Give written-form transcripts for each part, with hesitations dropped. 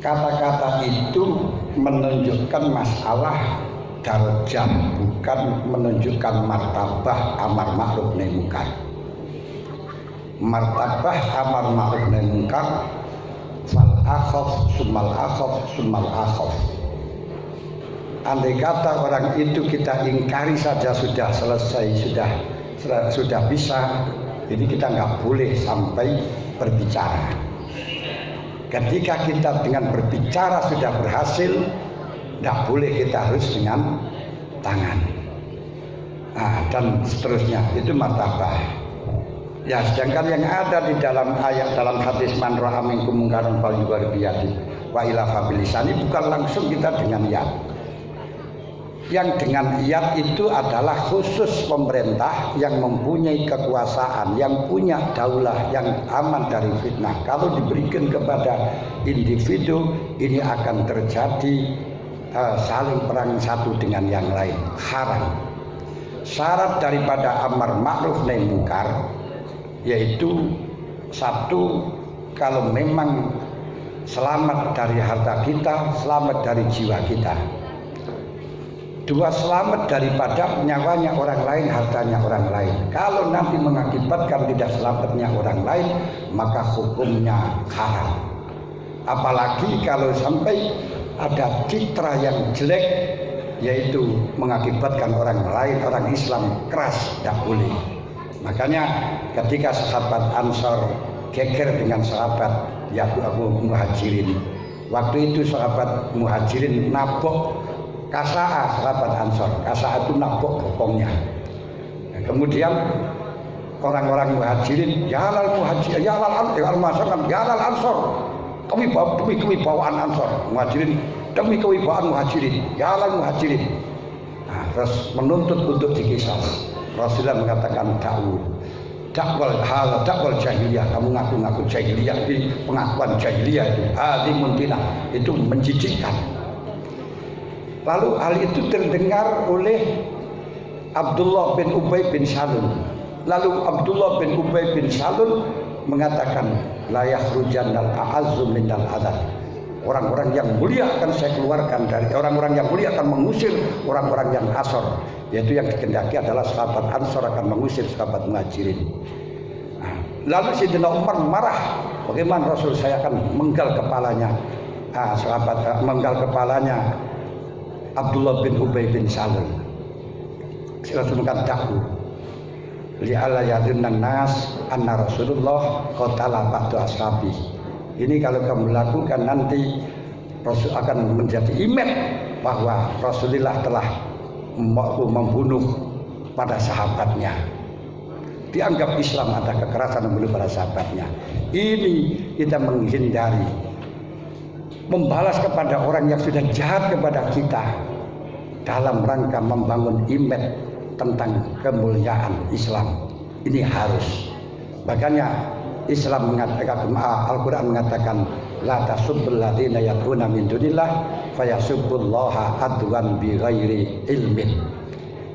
kata-kata itu menunjukkan masalah darajat, bukan menunjukkan martabah amar ma'ruf nahi munkar. Martabah amar ma'ruf nahi munkar fal akhaf summal akhaf summal akhaf. Andai kata orang itu kita ingkari saja sudah selesai, sudah bisa, jadi kita nggak boleh sampai berbicara. Ketika kita dengan berbicara sudah berhasil, tidak boleh kita harus dengan tangan. Dan seterusnya, itu martabah. Ya, sedangkan yang ada di dalam ayat, dalam hadis man ra'a minkum mungkaran falyughayyirhu biyadihi wa ila fabilisani, bukan langsung kita dengan yad. Yang dengan yad itu adalah khusus pemerintah yang mempunyai kekuasaan, yang punya daulah, yang aman dari fitnah. Kalau diberikan kepada individu, ini akan terjadi saling perang satu dengan yang lain, haram. Syarat daripada amar ma'ruf nahi munkar yaitu satu, kalau memang selamat dari harta kita, selamat dari jiwa kita. Dua, selamat daripada nyawanya orang lain, hartanya orang lain. Kalau nanti mengakibatkan tidak selamatnya orang lain, maka hukumnya haram. Apalagi kalau sampai ada citra yang jelek, yaitu mengakibatkan orang lain, orang Islam keras, tidak boleh. Makanya ketika sahabat Ansor geger dengan sahabat Muhajirin, waktu itu sahabat Muhajirin nabok Kasa'a, sahabat Ansor. Kasa'a itu nabok bokongnya. Kemudian orang-orang Muhajirin, ya lal Muhajirin, ya lal Ansor, demi kewibawaan Ansor. Muhajirin, demi kewibawaan Muhajirin, ya lal Muhajirin. Terus menuntut untuk dikisah. Rasulullah mengatakan dakwal jahiliyah, kamu ngaku-ngaku jahiliyah, di pengakuan jahiliyah itu muntina, itu menjijikkan. Lalu hal itu terdengar oleh Abdullah bin Ubay bin Salul. Lalu Abdullah bin Ubay bin Salul mengatakan la yakhrujannal a'azzu minal adad. Orang-orang yang mulia akan saya keluarkan dari, orang-orang yang mulia akan mengusir orang-orang yang asor, yaitu yang dikehendaki adalah sahabat Ansor akan mengusir sahabat Muhajirin. Lalu Sayyidina Umar marah, bagaimana Rasul, saya akan menggal kepalanya menggal kepalanya Abdullah bin Ubay bin Salul. Rasul mengatakan li'alla yadunnan nas anna Rasulullah qatala ba'du ashabi. Ini kalau kamu lakukan nanti Rasul akan menjadi image bahwa Rasulullah telah membunuh pada sahabatnya. Dianggap Islam ada kekerasan membunuh pada sahabatnya. Ini kita menghindari membalas kepada orang yang sudah jahat kepada kita dalam rangka membangun image tentang kemuliaan Islam. Ini harus. Makanya Islam mengatakan, Al-Quran mengatakan la tasubbul ladzina yad'una min dunillah fayasubbullaha adwan bighairi ilmin.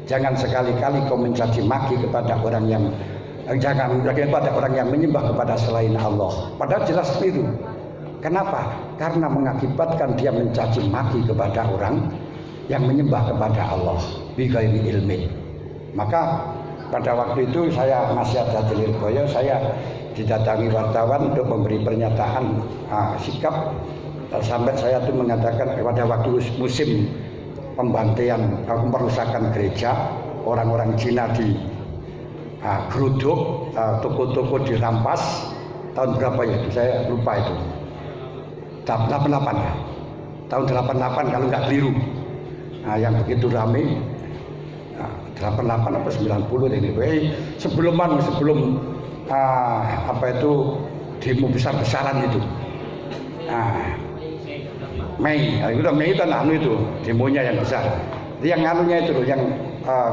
Jangan sekali-kali kau mencaci maki kepada orang yang kepada orang yang menyembah kepada selain Allah. Padahal jelas keliru. Kenapa? Karena mengakibatkan dia mencaci maki kepada orang yang menyembah kepada Allah bighairi ilmin. Maka pada waktu itu saya masih ada di Lirboyo, saya didatangi wartawan untuk memberi pernyataan sikap, sampai saya itu mengatakan pada waktu musim pembantaian perusakan gereja, orang-orang Cina di geruduk, toko-toko dirampas, tahun berapa ya? Saya lupa itu. 88 ya. Tahun 88 kalau nggak keliru. Yang begitu ramai 88 atau 90 ini. Sebelum demo besar-besaran itu. Mei itu itu demonya yang besar. Yang anunya itu loh, yang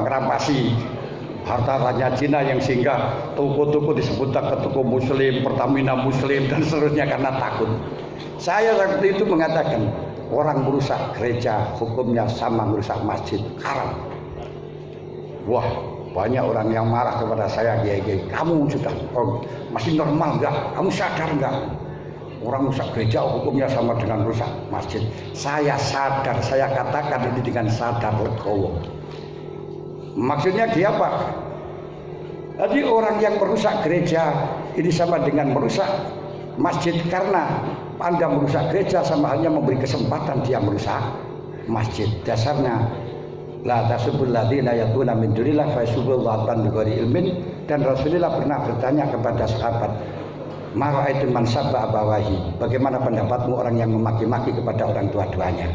ngerampasi harta rakyat Cina, yang sehingga toko-toko disebut ke toko Muslim, Pertamina Muslim dan seterusnya karena takut. Saya waktu itu mengatakan orang merusak gereja hukumnya sama merusak masjid, haram. Wah, banyak orang yang marah kepada saya, kamu sudah masih normal enggak? Kamu sadar enggak? Orang rusak gereja hukumnya sama dengan rusak masjid. Saya sadar, saya katakan ini dengan sadar legowo. Maksudnya dia apa? Jadi orang yang merusak gereja ini sama dengan merusak masjid, karena Anda merusak gereja sama halnya memberi kesempatan dia merusak masjid. Dasarnya la tasubul ladzina yad'una min dunillah fa yasubullahu bighairi ilmin. Dan Rasulullah pernah bertanya kepada sahabat, "Mara'aitu man sabba abawahi?" Bagaimana pendapatmu orang yang memaki-maki kepada orang tua-tuanya?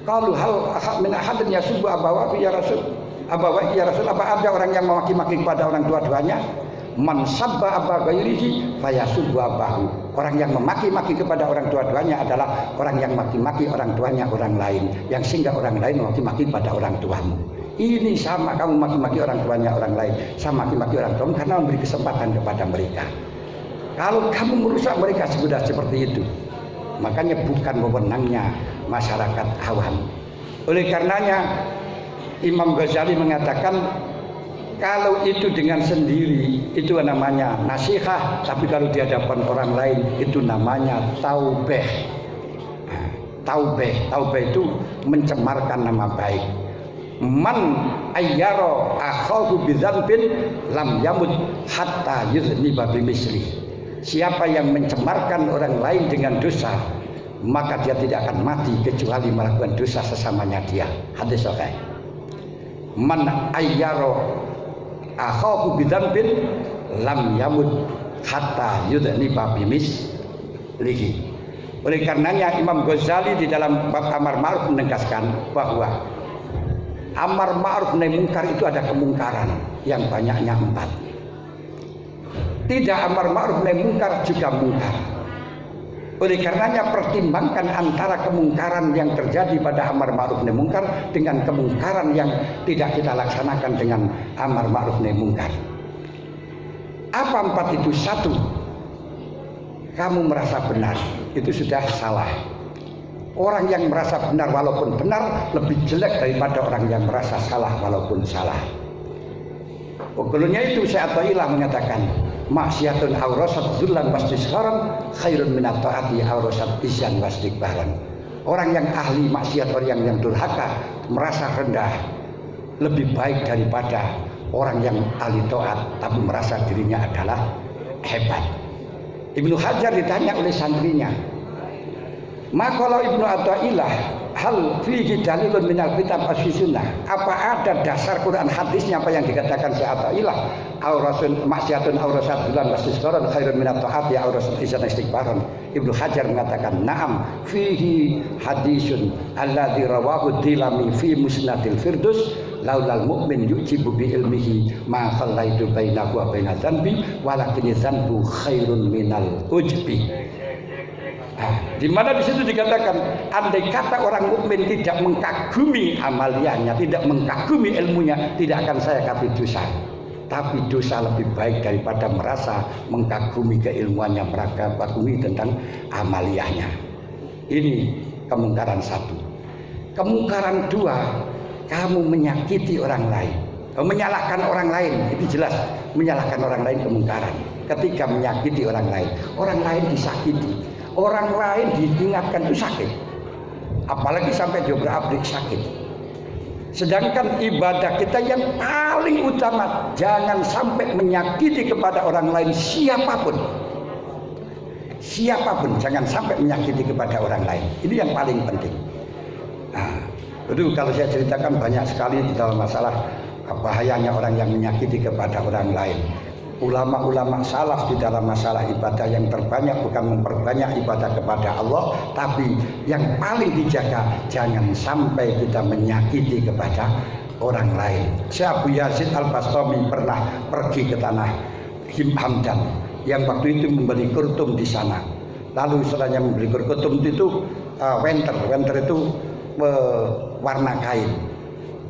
Qalu hal min ahadin yasubbu abawahi ya Rasul? Abawahi ya Rasul, apa ada orang yang memaki-maki kepada orang tua-tuanya? Man sabba aba ghairihi fa yasubbu abahu. Orang yang memaki-maki kepada orang tua-tuanya adalah orang yang maki-maki orang tuanya orang lain, yang sehingga orang lain memaki-maki pada orang tuamu. Ini sama, kamu maki-maki orang tuanya orang lain, sama maki-maki orang tuamu karena memberi kesempatan kepada mereka. Kalau kamu merusak mereka sudah seperti itu, makanya bukan wewenangnya masyarakat awam. Oleh karenanya Imam Ghazali mengatakan kalau itu dengan sendiri itu namanya nasihat, tapi kalau di hadapan orang lain itu namanya taubeh. Taubeh itu mencemarkan nama baik. Man ayyaro akhahu bidzambin lam yamut hatta yuzniba bimisli. Siapa yang mencemarkan orang lain dengan dosa, maka dia tidak akan mati kecuali melakukan dosa sesamanya dia. Hadis sahih. Man ayyaro akhahu bidzambin lam yamut hatta yuzniba bimislihi. Oleh karenanya Imam Ghazali di dalam bab amar ma'ruf menegaskan bahwa amar ma'ruf nahi mungkar itu ada kemungkaran yang banyaknya 4. Tidak amar ma'ruf nahi mungkar juga mungkar. Oleh karenanya pertimbangkan antara kemungkaran yang terjadi pada amar ma'ruf nahi mungkar dengan kemungkaran yang tidak kita laksanakan dengan amar ma'ruf nahi mungkar. Apa 4 itu? 1, kamu merasa benar, itu sudah salah. Orang yang merasa benar walaupun benar lebih jelek daripada orang yang merasa salah walaupun salah. Ogolnya itu Syekh Athaillah mengatakan, maksiatun awrasat dzullan wastisgharan khairun minat taati awrasat isyan wastikbaran. Orang yang ahli maksiat, orang yang durhaka, merasa rendah lebih baik daripada orang yang ahli taat tapi merasa dirinya adalah hebat. Ibnu Hajar ditanya oleh santrinya, maka Ibnu Athaillah hal fihi dalilun minal kitab as-sunnah, apa ada dasar Quran hadisnya apa yang dikatakan Syekh Athaillah aurasun maksiatun aurasat bulan wastisqaran khairun minat taati aurasat izan istighfaran. Ibnu Hajar mengatakan na'am fihi hadisun alladzi rawahu Dilami fi musnadil firdus laulal mu'min yujibu bi ilmihi ma khallaitu bainahu wa baina dzanbi walakin dzanbu khairun minal ujbi. Di mana di situ dikatakan andai kata orang mukmin tidak mengkagumi amaliyahnya, tidak mengkagumi ilmunya, tidak akan saya kafir dosa. Tapi dosa lebih baik daripada merasa mengkagumi keilmuannya, mengkagumi tentang amaliyahnya. Ini kemungkaran 1. Kemungkaran 2, kamu menyakiti orang lain, menyalahkan orang lain. Itu jelas menyalahkan orang lain kemungkaran. Ketika menyakiti orang lain disakiti, orang lain diingatkan itu sakit, apalagi sampai diobrak-abrik sakit. Sedangkan ibadah kita yang paling utama, jangan sampai menyakiti kepada orang lain siapapun. Siapapun jangan sampai menyakiti kepada orang lain. Ini yang paling penting. Itu kalau saya ceritakan banyak sekali di dalam masalah bahayanya orang yang menyakiti kepada orang lain. Ulama-ulama salaf di dalam masalah ibadah yang terbanyak bukan memperbanyak ibadah kepada Allah, tapi yang paling dijaga jangan sampai kita menyakiti kepada orang lain. Syekh Abu Yazid Al-Bastami pernah pergi ke tanah Hamdan yang waktu itu membeli kurtum di sana. Lalu setelahnya membeli kurtum itu wenter itu warna kain.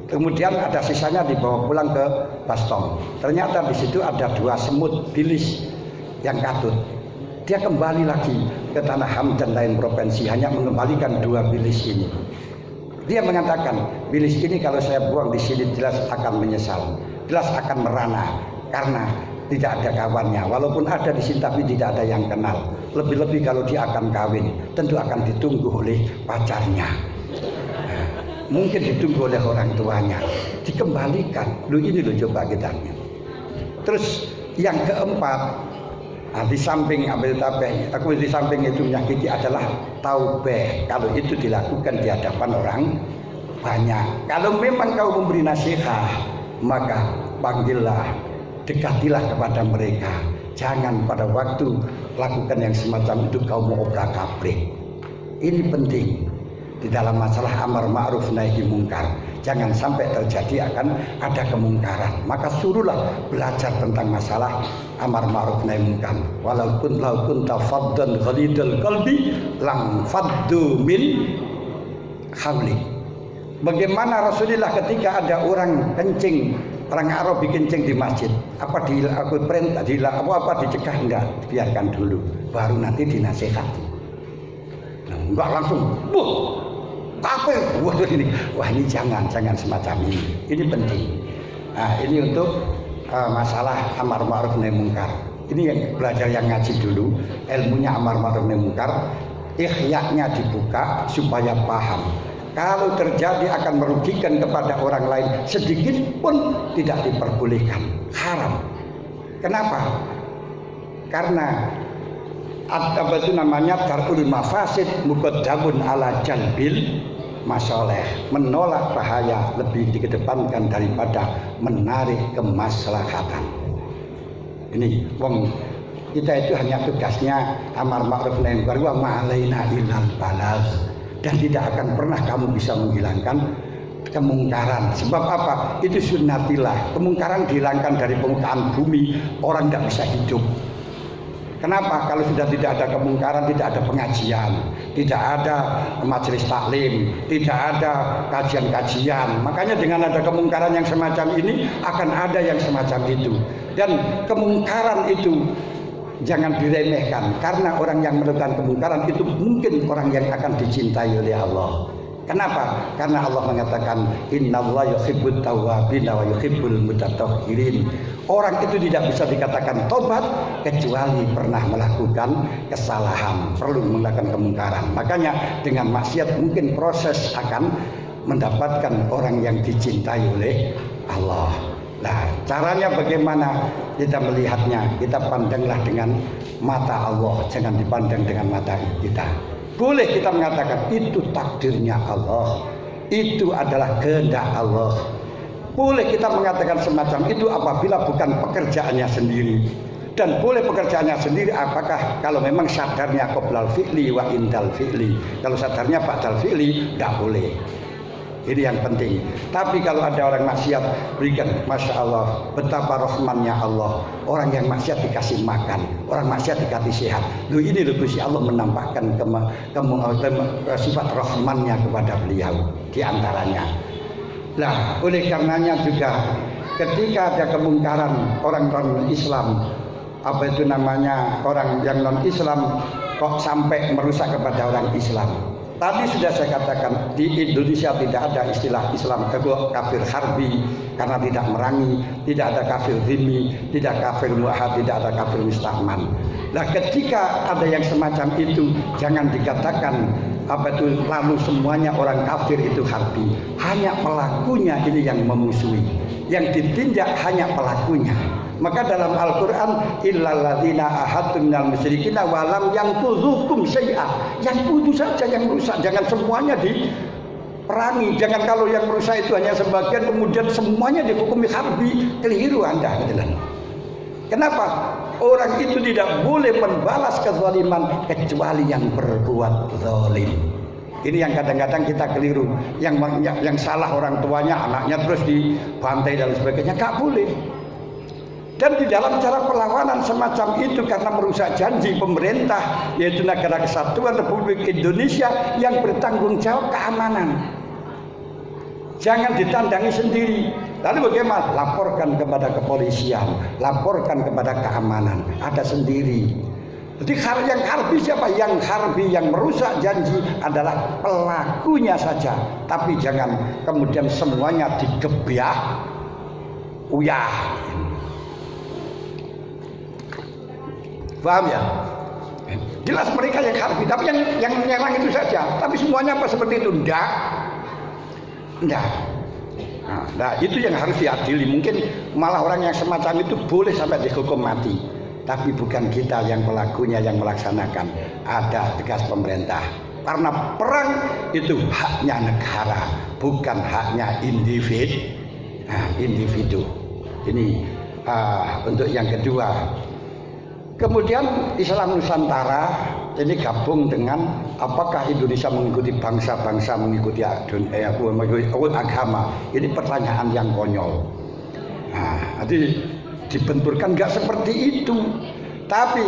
Kemudian ada sisanya dibawa pulang ke Bastom. Ternyata di situ ada 2 semut bilis yang katut. Dia kembali lagi ke tanah Hamdan lain provinsi, hanya mengembalikan 2 bilis ini. Dia mengatakan, bilis ini kalau saya buang di sini jelas akan menyesal, jelas akan merana, karena tidak ada kawannya. Walaupun ada di sini tapi tidak ada yang kenal. Lebih-lebih kalau dia akan kawin, tentu akan ditunggu oleh pacarnya. Mungkin ditunggu oleh orang tuanya. Dikembalikan. Ini coba kita. Terus yang keempat, di samping di samping itu menyakiti adalah taubeh. Kalau itu dilakukan di hadapan orang banyak. Kalau memang kau memberi nasihat, maka panggillah, dekatilah kepada mereka. Jangan pada waktu lakukan yang semacam itu kau mau obrak-abrik. Ini penting di dalam masalah amar ma'ruf nahi munkar. Jangan sampai terjadi akan ada kemungkaran. Maka suruhlah belajar tentang masalah amar ma'ruf nahi munkar. Walaupun tafaddan ghalidul qalbi lam faddu min hawli. Bagaimana Rasulullah ketika ada orang kencing, orang Arabi kencing di masjid, apa dicegah? Enggak, biarkan dulu, baru nanti dinasihati. Enggak langsung, kafir, wah ini jangan semacam ini. Ini penting. Nah, ini untuk masalah amar ma'ruf nahi munkar. Ini yang belajar yang ngaji dulu, ilmunya amar ma'ruf nahi munkar, ihya'nya dibuka supaya paham. Kalau terjadi akan merugikan kepada orang lain sedikit pun tidak diperbolehkan, haram. Kenapa? Karena apa itu namanya darul mafasid muqaddamun ala jalbil masoleh. Menolak bahaya lebih dikedepankan daripada menarik kemaslahatan. Ini kita itu hanya tugasnya amar ma'ruf nahi munkar wa ma'alaina illal balagh. Dan tidak akan pernah kamu bisa menghilangkan kemungkaran. Sebab apa? Itu sunnatillah. Kemungkaran dihilangkan dari permukaan bumi, orang tidak bisa hidup. Kenapa? Kalau sudah tidak ada kemungkaran, tidak ada pengajian, tidak ada majelis taklim, tidak ada kajian-kajian. Makanya dengan ada kemungkaran yang semacam ini akan ada yang semacam itu. Dan kemungkaran itu jangan diremehkan, karena orang yang melakukan kemungkaran itu mungkin orang yang akan dicintai oleh Allah. Kenapa? Karena Allah mengatakan innallaha yuhibbut tawwabin wa yuhibbul mutatahhirin. Orang itu tidak bisa dikatakan tobat kecuali pernah melakukan kesalahan, perlu melakukan kemungkaran. Makanya dengan maksiat mungkin proses akan mendapatkan orang yang dicintai oleh Allah. Nah, caranya bagaimana kita melihatnya? Kita pandanglah dengan mata Allah, jangan dipandang dengan mata kita. Boleh kita mengatakan itu takdirnya Allah, itu adalah kehendak Allah. Boleh kita mengatakan semacam itu apabila bukan pekerjaannya sendiri. Dan boleh pekerjaannya sendiri apakah kalau memang sadarnya qoblal fi'li wa indal fi'li. Kalau sadarnya ba'dal fi'li tidak boleh. Ini yang penting. Tapi kalau ada orang maksiat, berikan, masya Allah, betapa rahmannya Allah. Orang yang maksiat dikasih makan, orang maksiat dikasih sehat. Ini loh Gusti Allah menampakkan sifat rahmannya kepada beliau di antaranya. Nah, oleh karenanya juga ketika ada kemungkaran orang non Islam, apa itu namanya orang yang non Islam kok sampai merusak kepada orang Islam. Tadi sudah saya katakan di Indonesia tidak ada istilah Islam kafir harbi karena tidak merangi, tidak ada kafir dhimmi, tidak kafir muahad, tidak ada kafir musta'man. Nah, ketika ada yang semacam itu jangan dikatakan apa itu lalu semuanya orang kafir itu harbi. Hanya pelakunya ini yang memusuhi. Yang ditindak hanya pelakunya. Maka dalam Al-Quran illal ladzina ahadtum minal musyrikina walam yanquzukum syai'a. Yang putus saja yang merusak, jangan semuanya diperangi. Jangan kalau yang merusak itu hanya sebagian kemudian semuanya dihukumi harbi. Keliru Anda. Kenapa? Orang itu tidak boleh membalas kezaliman kecuali yang berbuat zalim. Ini yang kadang-kadang kita keliru. Yang salah orang tuanya, anaknya terus dibantai dan sebagainya. Gak boleh. Dan di dalam cara perlawanan semacam itu karena merusak janji pemerintah, yaitu Negara Kesatuan Republik Indonesia yang bertanggung jawab keamanan. Jangan ditandangi sendiri. Lalu bagaimana? Laporkan kepada kepolisian, laporkan kepada keamanan. Ada sendiri. Jadi yang harbi siapa? Yang harbi, yang merusak janji adalah pelakunya saja. Tapi jangan kemudian semuanya digebyah, uyah. Paham ya? Jelas mereka yang harbi, tapi yang menyerang itu saja. Tapi semuanya apa seperti itu? Enggak. Nah, itu yang harus diadili. Mungkin malah orang yang semacam itu boleh sampai dihukum mati. Tapi bukan kita yang pelakunya yang melaksanakan. Ada tegas pemerintah. Karena perang itu haknya negara, bukan haknya individu. Nah, individu. Ini untuk yang kedua. Kemudian Islam Nusantara ini gabung dengan apakah Indonesia mengikuti bangsa-bangsa mengikuti agama. Ini pertanyaan yang konyol. Nah, jadi dibenturkan nggak seperti itu. Tapi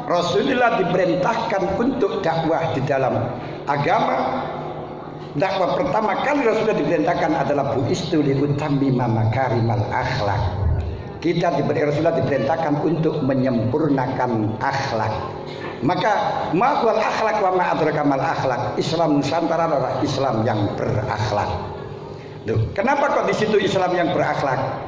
Rasulullah diperintahkan untuk dakwah di dalam agama. Dakwah pertama kali Rasulullah diperintahkan adalah bu'istu liutammima makarimal akhlak. Rasulullah diperintahkan untuk menyempurnakan akhlak. Maka ma'wal akhlak wa ma'adrakamal akhlak. Islam Nusantara adalah Islam yang berakhlak. Duh, kenapa kok di situ Islam yang berakhlak?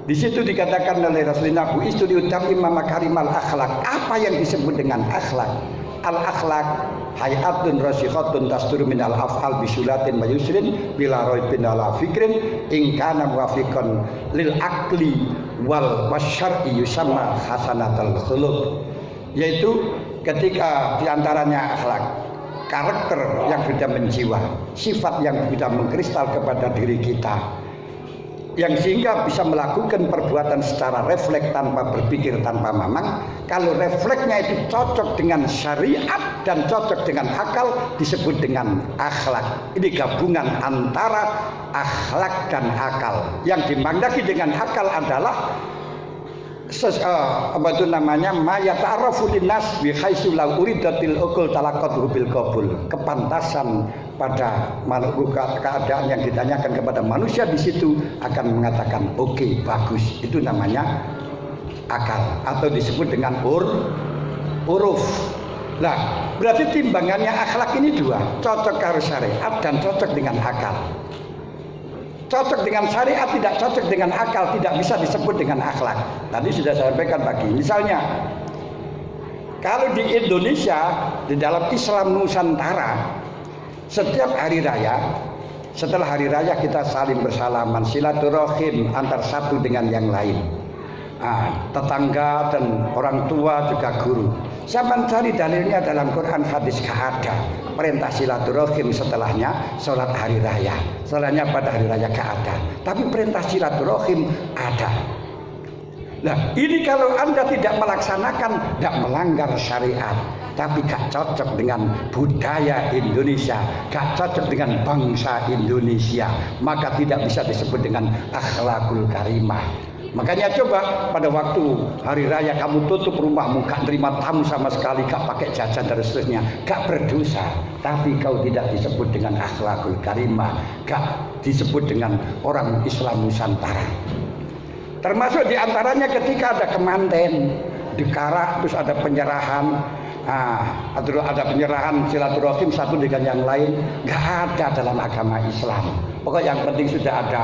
Di situ dikatakan oleh Rasulullah bu'istu liutammima makarimal akhlak. Apa yang disebut dengan akhlak? Al-akhlak hayatun rasikhatun tasduru minal af'al bisulatin wa yusrin bila raibin ala fikrin in kana muwafiqan lil akli wal wasyar'i yusamma hasanatul khuluq. Yaitu ketika diantaranya akhlak, karakter yang sudah menjiwa, sifat yang sudah mengkristal kepada diri kita, yang sehingga bisa melakukan perbuatan secara refleks tanpa berpikir, tanpa mamang. Kalau refleksnya itu cocok dengan syariat dan cocok dengan akal, disebut dengan akhlak. Ini gabungan antara akhlak dan akal. Yang dimaknai dengan akal adalah apa itu namanya mayata'arafu linnas bi haitsu law uridatil uqul talaqatu bil qabul. Kepantasan pada keadaan yang ditanyakan kepada manusia di situ akan mengatakan oke, bagus. Itu namanya akal atau disebut dengan uruf. Nah, berarti timbangannya akhlak ini dua, cocok harus syariat dan cocok dengan akal. Cocok dengan syariat tidak cocok dengan akal tidak bisa disebut dengan akhlak. Tadi sudah saya sampaikan pagi. Misalnya kalau di Indonesia, di dalam Islam Nusantara, setiap hari raya, setelah hari raya kita saling bersalaman, silaturahim antar satu dengan yang lain. Tetangga dan orang tua juga guru. Saya mencari dalilnya dalam Quran hadis gak ada perintah silaturahim setelahnya sholat hari raya. Setelahnya pada hari raya gak ada. Tapi perintah silaturahim ada. Nah, ini kalau Anda tidak melaksanakan, tidak melanggar syariat, tapi gak cocok dengan budaya Indonesia, gak cocok dengan bangsa Indonesia, maka tidak bisa disebut dengan akhlakul karimah. Makanya coba pada waktu hari raya kamu tutup rumahmu, gak terima tamu sama sekali, gak pakai jajan dan seterusnya, gak berdosa. Tapi kau tidak disebut dengan akhlakul karimah, gak disebut dengan orang Islam Nusantara. Termasuk diantaranya ketika ada kemanten, dikarak, terus ada penyerahan, ada penyerahan silaturahim satu dengan yang lain, gak ada dalam agama Islam. Pokoknya yang penting sudah ada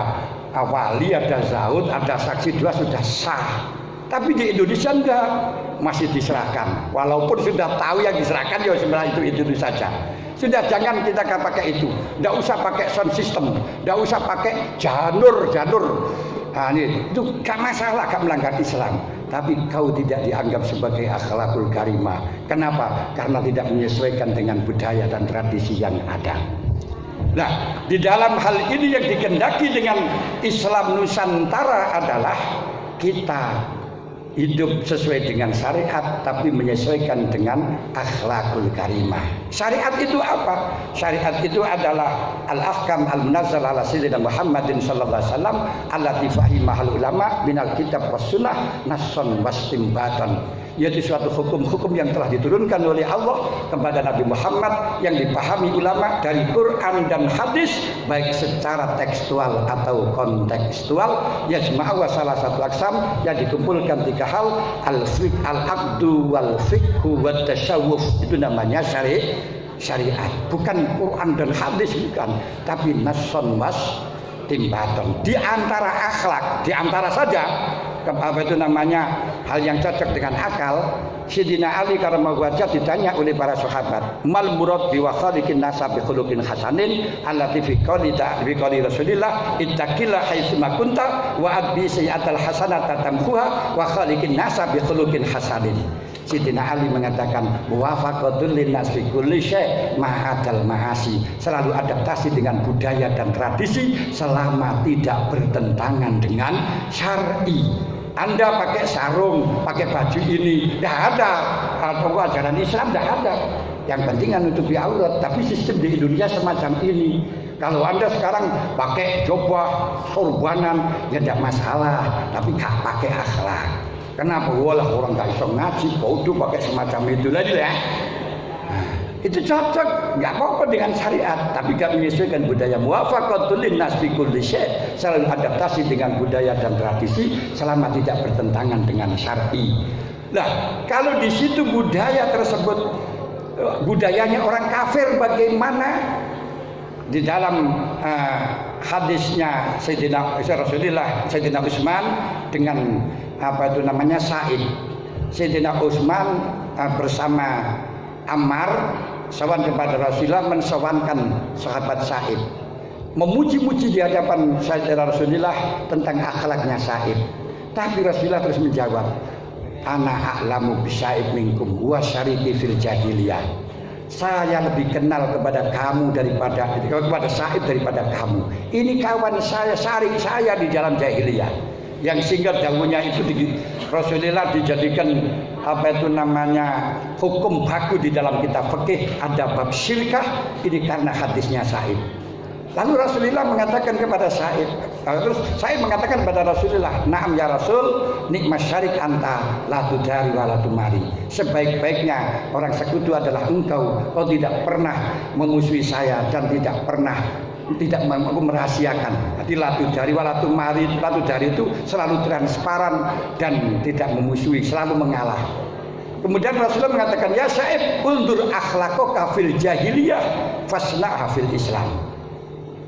wali, ada zaud, ada saksi dua sudah sah. Tapi di Indonesia enggak, masih diserahkan. Walaupun sudah tahu yang diserahkan ya sebenarnya itu saja. Sudah jangan kita pakai itu. Enggak usah pakai sound system, enggak usah pakai janur. Ini itu gak masalah, gak melanggar Islam. Tapi kau tidak dianggap sebagai akhlakul karimah. Kenapa? Karena tidak menyesuaikan dengan budaya dan tradisi yang ada. Nah, di dalam hal ini yang dikehendaki dengan Islam Nusantara adalah kita hidup sesuai dengan syariat tapi menyesuaikan dengan akhlakul karimah. Syariat itu apa? Syariat itu adalah al-ahkam al-munazzal ala sayyidina Muhammadin sallallahu alaihi wasallam allati fahimahal ulama minal kitab was sunnah nassan wastimbatan. Yaitu suatu hukum-hukum yang telah diturunkan oleh Allah kepada Nabi Muhammad yang dipahami ulama dari Quran dan hadis baik secara tekstual atau kontekstual. Yajma'u salah satu aksam yang dikumpulkan tiga hal, al-fiqh, al-aqdu wal fiqhu wat tasyawuf. Itu namanya syariat. Bukan Quran dan hadis bukan, tapi nasson was timbaton. Di antara akhlak, di antara saja apa itu namanya hal yang cocok dengan akal, Sayyidina Ali karramallahu wajhah ditanya oleh para sahabat, "Mal murad bi wakhaliqin nasab bi khuluqin hasanin allati fi qouli Rasulillah ittaqilla haitsu ma kunta wa adbi sayyi'atal hasanata tamhuha wa khaliqin nasab bi khuluqin hasanin." Sayyidina Ali mengatakan, "Muwafaqatul linnas fi kulli syai' ma'adal ma'asi." Selalu adaptasi dengan budaya dan tradisi selama tidak bertentangan dengan syar'i. Anda pakai sarung, pakai baju ini, tidak ada. Atau ajaran Islam tidak ada. Yang penting menutupi aurat. Tapi sistem di Indonesia semacam ini. Kalau Anda sekarang pakai jubah, sorbanan, ya tidak masalah. Tapi nggak pakai akhlak. Kenapa? Walah orang nggak bisa ngaji, bodoh pakai semacam itu lagi ya. Itu cocok, nggak apa-apa dengan syariat, tapi nggak menyesuaikan budaya. Muwafaqatul linnas fi kulli syai', selalu adaptasi dengan budaya dan tradisi selama tidak bertentangan dengan syar'i. Nah, kalau di situ budaya tersebut budayanya orang kafir, bagaimana? Di dalam hadisnya Sayyidina Rasulullah, Sayyidina Utsman dengan Sa'id. Sayyidina Utsman bersama Ammar sawan kepada Rasulullah, mensawankan sahabat Sa'id, memuji-muji di hadapan Sayyidina Rasulullah tentang akhlaknya Sa'id. Tapi Rasulullah terus menjawab, "Ana a'lamu bi Sa'id minkum wa syariki fil jahiliyah." Saya lebih kenal kepada kamu kepada Sa'id daripada kamu. Ini kawan saya, syarik saya di dalam jahiliyah. Yang singkat dahulunya itu Rasulullah dijadikan hukum baku di dalam kitab fikih, ada bab syirkah, ini karena hadisnya Sa'id. Lalu Rasulullah mengatakan kepada Sa'id, terus Sa'id mengatakan kepada Rasulullah, "Na'am ya Rasul, nikmat syarik anta la tudari wa la tumari." Sebaik-baiknya orang sekutu adalah engkau tidak pernah memusuhi saya dan tidak pernah merahasiakan. Jadi latu dari walatu mari, latu dari itu selalu transparan dan tidak memusuhi, selalu mengalah. Kemudian Rasulullah mengatakan, "Ya Sa'id, undur akhlaqaka fil jahiliyah fasna'ha fil Islam."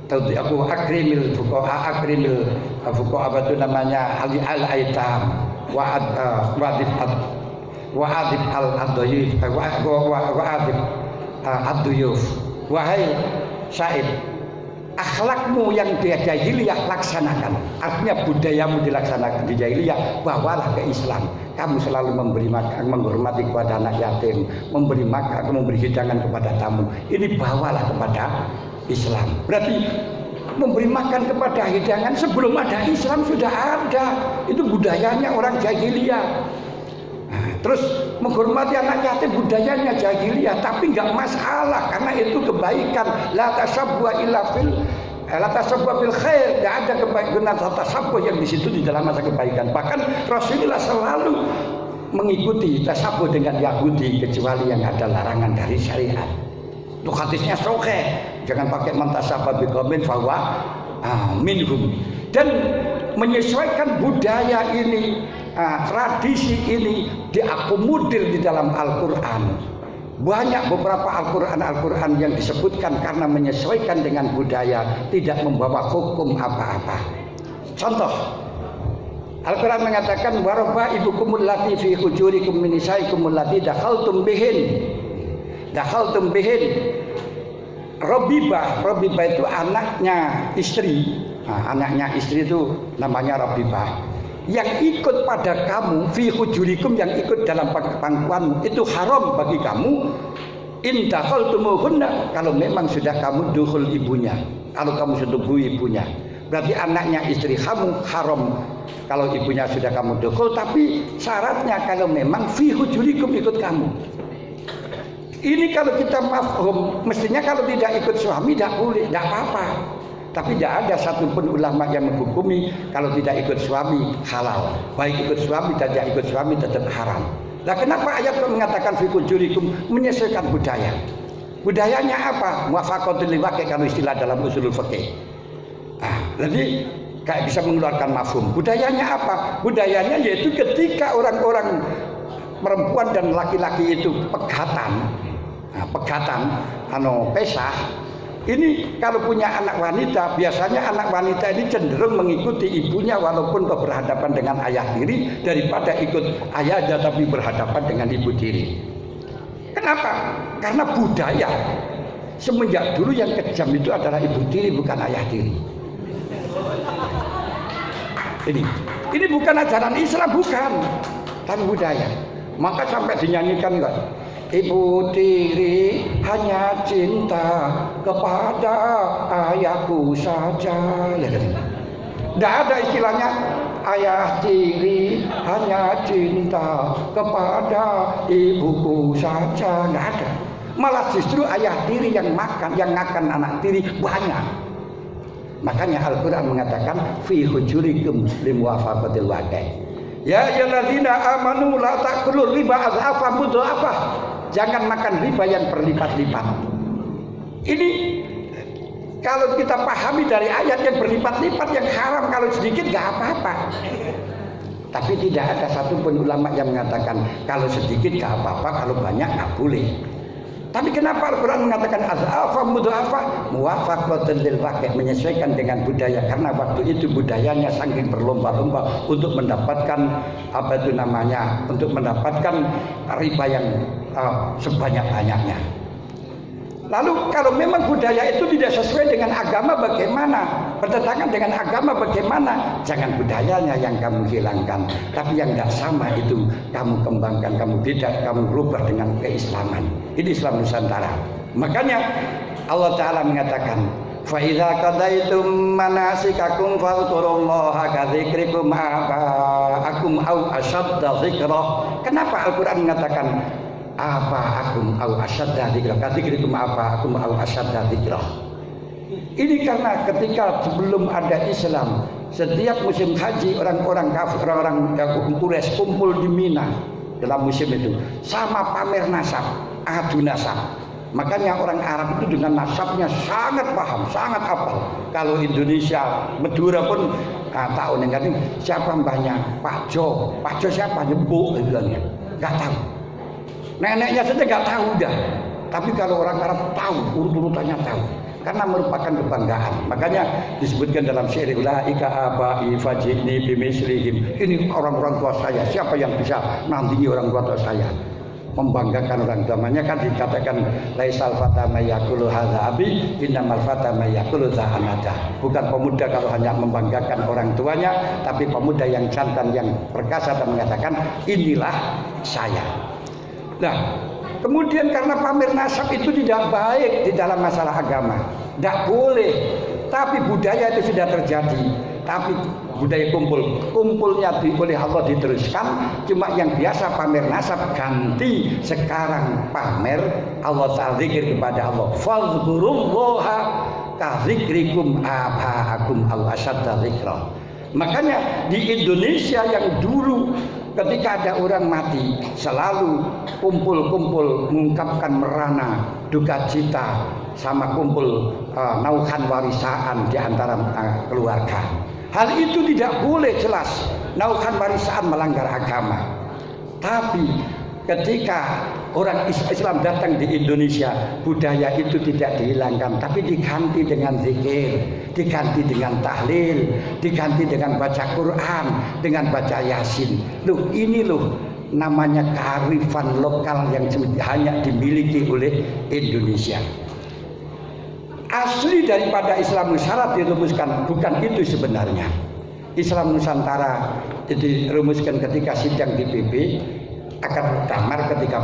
Tadi aku akrimil fuqaha itu namanya al-aitam wa adib al-aduyuf wa adib ad-duyuf. Wahai Sa'id, akhlakmu yang di jahiliyah laksanakan. Artinya budayamu dilaksanakan di jahiliyah, bawalah ke Islam. Kamu selalu memberi makan, menghormati kepada anak yatim, memberi makan, memberi hidangan kepada tamu. Ini bawalah kepada Islam. Berarti memberi makan kepada hidangan sebelum ada Islam sudah ada. Itu budayanya orang jahiliyah. Terus menghormati anak yatim budayanya jahiliyah, tapi nggak masalah karena itu kebaikan. La tasabbuha illa bil khair, tidak ada kebaikan tasabbuh yang di situ di dalam masa kebaikan. Bahkan Rasulullah selalu mengikuti tasabbuh dengan Yahudi kecuali yang ada larangan dari syariat. Itu hadisnya sahih, jangan pakai mantasabba biqaumin fahuwa minhum. Dan menyesuaikan budaya ini, tradisi ini diakomodir di dalam Al-Quran. Banyak beberapa Al-Quran yang disebutkan karena menyesuaikan dengan budaya, tidak membawa hukum apa-apa. Contoh, Al-Quran mengatakan, "Waraba ibukumul lati fi hujurikum min nisaikumul lati dakhaltum bihin." Rabibah itu anaknya istri. Anaknya istri itu namanya Rabibah. Yang ikut pada kamu fi hujurikum, yang ikut dalam pangkuanmu, itu haram bagi kamu. In dakhaltumuhunna, kalau memang sudah kamu dukhul ibunya, kalau kamu setubui ibunya, berarti anaknya istri kamu haram kalau ibunya sudah kamu dukhul. Tapi syaratnya kalau memang fi hujurikum, ikut kamu. Ini kalau kita mafhum, mestinya kalau tidak ikut suami tidak boleh, tidak apa-apa. Tapi tidak ada satupun ulama yang menghukumi kalau tidak ikut suami halal. Baik ikut suami dan tidak ikut suami tetap haram. Nah, kenapa ayat mengatakan fi hujurikum, menyesuaikan budaya? Budayanya apa? Muwafaqatul liwaqi kalau istilah dalam usulul fikih. Jadi kayak bisa mengeluarkan mafhum. Budayanya apa? Budayanya yaitu ketika orang-orang perempuan dan laki-laki itu pegatan, pesah, Ini kalau punya anak wanita, biasanya anak wanita ini cenderung mengikuti ibunya walaupun berhadapan dengan ayah tiri daripada ikut ayahnya tapi berhadapan dengan ibu tiri. Kenapa? Karena budaya semenjak dulu yang kejam itu adalah ibu tiri bukan ayah tiri. Ini bukan ajaran Islam, bukan, tapi budaya. Maka sampai dinyanyikan kan, ibu tiri hanya cinta kepada ayahku saja. Tidak ada istilahnya ayah tiri hanya cinta kepada ibuku saja, tidak ada. Malah justru ayah tiri yang ngakan anak tiri banyak. Makanya Al-Quran mengatakan fi hujurikum limuwafaqatil waqi'. Ya ayyuhalladzina amanu la ta'kulur riba adhafan mudha'afah. Jangan makan riba yang berlipat-lipat. Ini kalau kita pahami dari ayat yang berlipat-lipat yang haram, kalau sedikit nggak apa-apa. Tapi tidak ada satupun ulama yang mengatakan kalau sedikit nggak apa-apa, kalau banyak nggak boleh. Tapi kenapa Al-Quran mengatakan az'afa mudha'afa muwafaqatan lil waqi', menyesuaikan dengan budaya, karena waktu itu budayanya saking berlomba-lomba untuk mendapatkan untuk mendapatkan riba yang sebanyak-banyaknya. Lalu kalau memang budaya itu tidak sesuai dengan agama bagaimana? Bertentangan dengan agama bagaimana? Jangan budayanya yang kamu hilangkan, tapi yang tidak sama itu kamu kembangkan, kamu tidak, kamu rubah dengan keislaman. Ini Islam Nusantara. Makanya Allah Ta'ala mengatakan, fa idza qadaitum manasikakum fadhkurullaha kadzikrikum aba'akum au asyadda dzikra. Kenapa Al-Quran mengatakan aba'akum au asyadda dzikra? Kadzikrikum aba'akum au asyadda dzikra. Ini karena ketika sebelum ada Islam, setiap musim haji orang-orang kafir, orang-orang Quraisy kumpul di Mina dalam musim itu, sama pamer nasab, adu nasab. Makanya orang Arab itu dengan nasabnya sangat paham, sangat hafal. Kalau Indonesia, Madura pun tahu nih, siapa mbahnya Pak Jo siapa, nyebuk bilangnya, nggak tahu. Neneknya saja nggak tahu dah. Tapi kalau orang Arab tahu, urut-urutannya tahu, karena merupakan kebanggaan. Makanya disebutkan dalam syair, ulaika abai fajini bimislihim. Ini orang-orang tua saya, siapa yang bisa nandingi orang tua saya? Membanggakan orang tuanya kan dikatakan laisal fata mayaqulu hadza abi innamal fata mayaqulu za anada. Bukan pemuda kalau hanya membanggakan orang tuanya, tapi pemuda yang jantan yang perkasa dan mengatakan inilah saya. Nah, kemudian karena pamer nasab itu tidak baik di dalam masalah agama, tidak boleh. Tapi budaya itu sudah terjadi. Tapi budaya kumpulnya oleh Allah diteruskan. Cuma yang biasa pamer nasab ganti sekarang pamer Allah Ta'ala, zikir kepada Allah. Fadhkurullaha kadzikrikum aba'akum au asyadda dzikra. Makanya di Indonesia yang dulu ketika ada orang mati selalu kumpul-kumpul mengungkapkan merana duka cita sama kumpul nauhan warisaan di antara keluarga. Hal itu tidak boleh, jelas nauhan warisaan melanggar agama. Tapi ketika orang Islam datang di Indonesia, budaya itu tidak dihilangkan, tapi diganti dengan zikir, diganti dengan tahlil, diganti dengan baca Quran, dengan baca Yasin. Loh, ini loh namanya kearifan lokal yang hanya dimiliki oleh Indonesia. Asli daripada Islam Nusantara dirumuskan bukan itu sebenarnya. Islam Nusantara dirumuskan ketika sidang di PB, akad damar ketika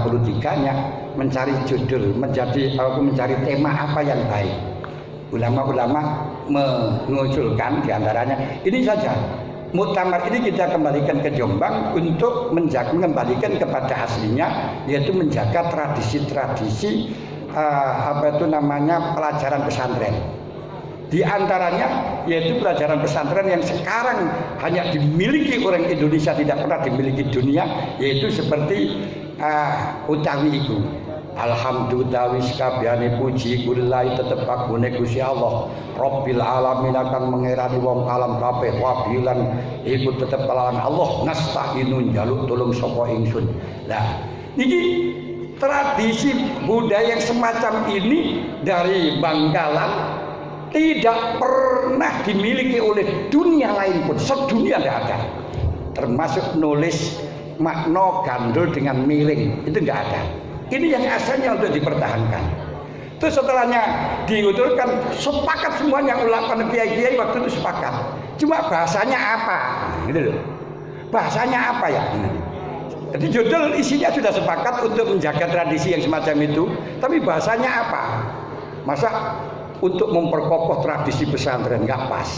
nya mencari judul, mencari tema apa yang baik. Ulama-ulama mengusulkan diantaranya ini saja. Muktamar ini kita kembalikan ke Jombang untuk kembalikan kepada aslinya, yaitu menjaga tradisi-tradisi pelajaran pesantren. Di antaranya yaitu pelajaran pesantren yang sekarang hanya dimiliki orang Indonesia, tidak pernah dimiliki dunia, yaitu seperti utawi iku. Alhamdulillah wis kabehane puji kulillahi tetep kagungane Gusti Allah. Rabbil alamin akan mengerani wong alam kabeh, wabilan iku tetep kelawan Allah, nasta'inu njaluk tulung sapa ingsun. Lah niki tradisi budaya yang semacam ini dari Bangkalan tidak pernah dimiliki oleh dunia lain pun, sedunia tidak ada. Termasuk nulis makna gandul dengan miring, itu tidak ada. Ini yang asalnya untuk dipertahankan. Terus setelahnya diuturkan, sepakat semuanya ulama kiai-kiai waktu itu sepakat. Cuma bahasanya apa? Gitu loh. Bahasanya apa ya? Jadi judul isinya sudah sepakat untuk menjaga tradisi yang semacam itu, tapi bahasanya apa? Masa untuk memperkokoh tradisi pesantren nggak pas.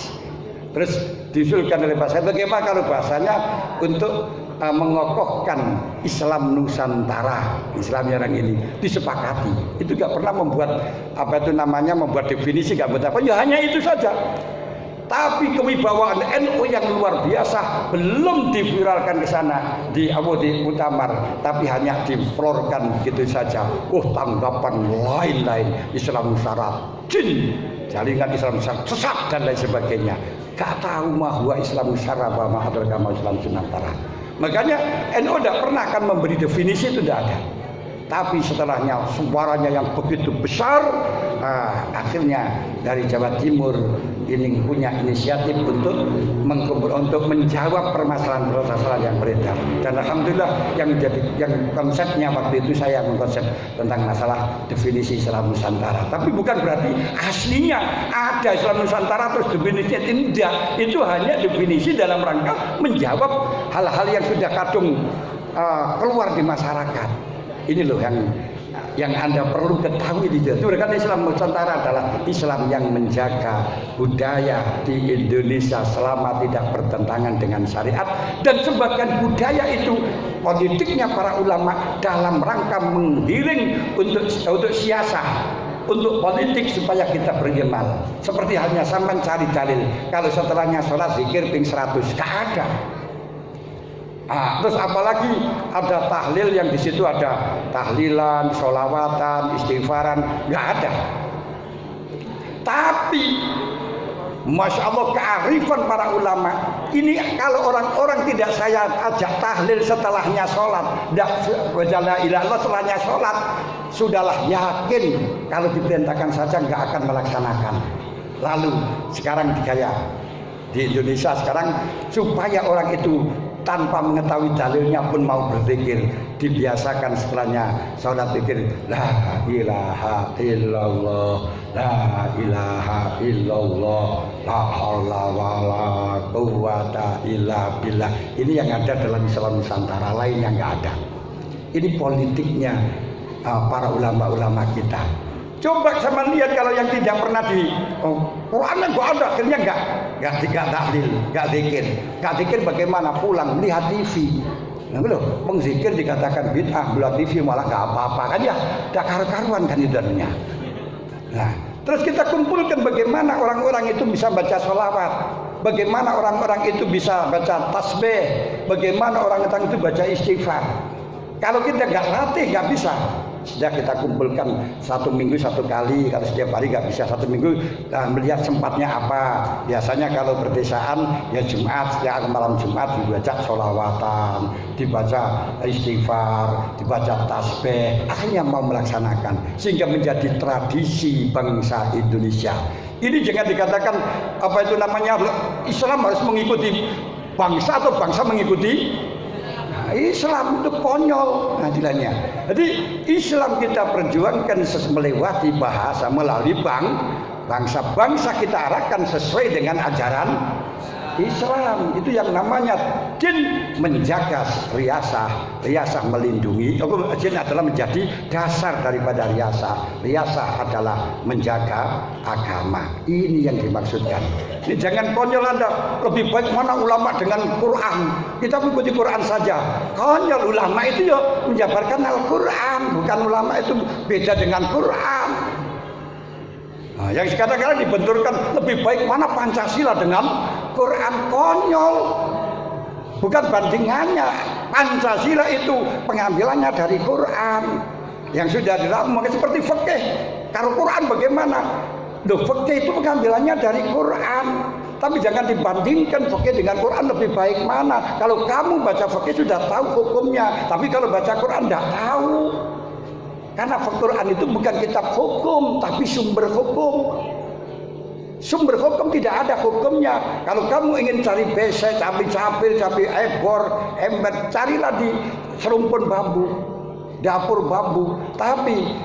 Terus diusulkan oleh Pak Said, bagaimana kalau bahasanya untuk mengokohkan Islam Nusantara, Islam yang ini disepakati. Itu nggak pernah membuat membuat definisi, nggak buat apa. Ya hanya itu saja. Tapi kewibawaan NU yang luar biasa belum diviralkan ke sana di Muktamar, tapi hanya diflorkan gitu saja. Tanggapan lain-lain, Islam Nusantara, jin, jaringan Islam Nusantara sesat dan lain sebagainya. Gak tahu bahwa Islam Nusantara atau agama Islam Nusantara. Makanya NU tidak pernah akan memberi definisi, itu tidak ada. Tapi setelahnya suaranya yang begitu besar, akhirnya dari Jawa Timur ini punya inisiatif untuk menjawab permasalahan-permasalahan yang beredar. Dan alhamdulillah yang konsepnya waktu itu saya mengkonsep tentang masalah definisi Islam Nusantara. Tapi bukan berarti aslinya ada Islam Nusantara terus definisinya tidak. Itu hanya definisi dalam rangka menjawab hal-hal yang sudah kadung keluar di masyarakat. Ini loh yang Anda perlu ketahui di situ. Karena Islam Nusantara adalah Islam yang menjaga budaya di Indonesia selama tidak bertentangan dengan syariat, dan sebagian budaya itu politiknya para ulama dalam rangka menggiring untuk siasah, untuk politik supaya kita beriman. Seperti halnya sampai cari dalil kalau setelahnya sholat zikir ping 100, gak ada. Terus apalagi ada tahlil yang di situ ada tahlilan, sholawatan, istighfaran, nggak ada. Tapi Masya Allah kearifan para ulama ini, kalau orang-orang tidak saya ajak tahlil setelahnya sholat, tidak baca la ilaha illallah setelahnya sholat, sudahlah yakin kalau diperintahkan saja nggak akan melaksanakan. Lalu sekarang di Indonesia sekarang supaya orang itu tanpa mengetahui dalilnya pun mau berzikir, dibiasakan setelahnya sholat zikir la ilaha illallah, la ilaha illallah, la haula wala quwata illa billah. Ini yang ada dalam Islam Nusantara, lainnya nggak ada. Ini politiknya para ulama-ulama kita. Coba sama lihat kalau yang tidak pernah di Quran gak ada, akhirnya nggak tahlil, nggak zikir bagaimana, pulang lihat TV. Nah, belum mengzikir dikatakan bid'ah, lihat TV malah nggak apa-apa kan ya, tidak karu-karuan kan idarnya. Nah, terus kita kumpulkan bagaimana orang-orang itu bisa baca sholawat, bagaimana orang-orang itu bisa baca tasbih, bagaimana orang-orang itu baca istighfar. Kalau kita nggak latih nggak bisa. Sudah kita kumpulkan 1 minggu 1 kali, kalau setiap hari nggak bisa 1 minggu, dan melihat sempatnya apa. Biasanya kalau berdesaan ya Jumat, setiap malam Jumat dibaca sholawatan, dibaca istighfar, dibaca tasbih. Akhirnya mau melaksanakan sehingga menjadi tradisi bangsa Indonesia. Ini jangan dikatakan Islam harus mengikuti bangsa atau bangsa mengikuti Islam, itu konyol nadilannya. Jadi Islam kita perjuangkan melewati bahasa, melalui bangsa-bangsa kita arahkan sesuai dengan ajaran Islam. Itu yang namanya jin menjaga riasah melindungi. Jin adalah menjadi dasar daripada riasah adalah menjaga agama. Ini yang dimaksudkan. Ini jangan konyol Anda, lebih baik mana ulama dengan Quran, kita mengikuti Quran saja. Konyol, ulama itu ya menjabarkan Al-Quran, bukan ulama itu beda dengan Quran. Nah, yang sekarang dibenturkan lebih baik mana Pancasila dengan Quran, konyol. Bukan bandingannya. Pancasila itu pengambilannya dari Quran yang sudah diramu seperti fikih. Kalau Quran bagaimana? Fikih itu pengambilannya dari Quran. Tapi jangan dibandingkan fikih dengan Quran lebih baik mana. Kalau kamu baca fikih sudah tahu hukumnya, tapi kalau baca Quran tidak tahu. Karena Quran itu bukan kitab hukum, tapi sumber hukum. Sumber hukum tidak ada hukumnya. Kalau kamu ingin cari besek, cari capil, cari ebor, ember, carilah di serumpun bambu, dapur bambu. Tapi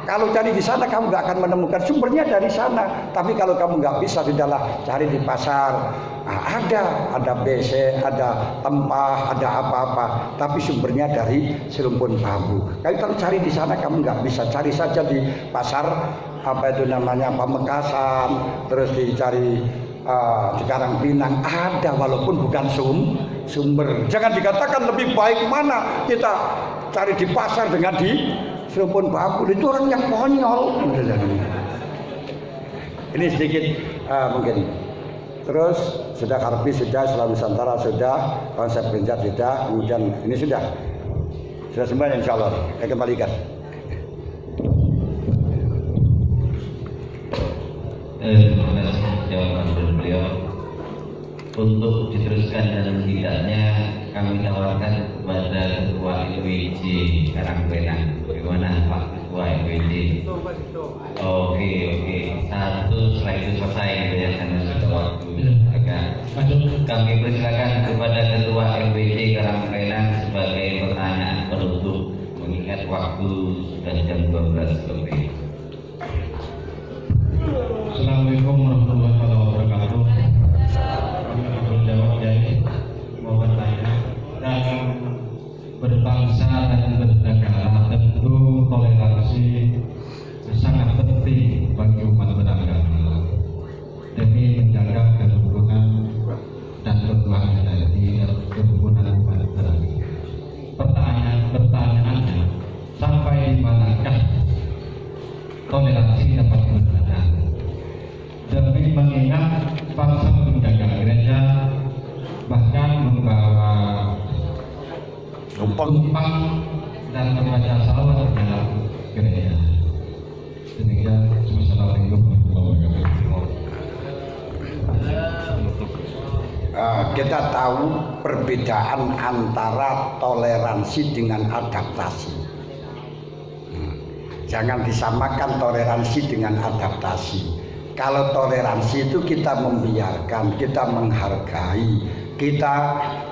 kalau cari di sana kamu nggak akan menemukan sumbernya dari sana. Tapi kalau kamu nggak bisa, sudahlah cari di pasar. Ada besek, ada tempah, ada apa-apa. Tapi sumbernya dari serumpun bambu. Kalau cari di sana kamu nggak bisa. Cari saja di pasar Pamekasan, terus dicari di Karangpinang ada, walaupun bukan sumber. Jangan dikatakan lebih baik mana kita cari di pasar dengan di serumpun bambu. Itu orang yang konyol. Ini sedikit mungkin. Terus sudah Karpi sudah, Islam Nusantara sudah, konsep Benjar sudah, kemudian ini sudah semua, insya Allah saya kembalikan. Terima kasih jawaban dari beliau. Untuk diteruskan dan tidaknya kami tawarkan kepada Ketua LWJ Karangpinang. Bagaimana Pak Ketua LWJ? Oke. Satu setelah itu selesai gitu ya, karena sudah waktu agak. Kami persilakan kepada Ketua LWJ Karangpinang sebagai pertanyaan penutup, mengingat waktu sudah jam 12 lebih. Assalamualaikum warahmatullahi wabarakatuh. Menjawab Kiai, mau bertanya. Dalam berbangsa dan bernegara tentu toleransi sangat penting bagi umat beragama demi menjaga kerukunan dan kerukunan umat beragama. Pertanyaannya, sampai manakah toleransi dapat berjalan? Demi mengingat bangsa menjaga gereja, bahkan membawa tumpang dan membaca salawat ke dalam gereja. Demikian, wassalamualaikum warahmatullahi wabarakatuh. Kita tahu perbedaan antara toleransi dengan adaptasi. Jangan disamakan toleransi dengan adaptasi. Kalau toleransi itu kita membiarkan, kita menghargai, kita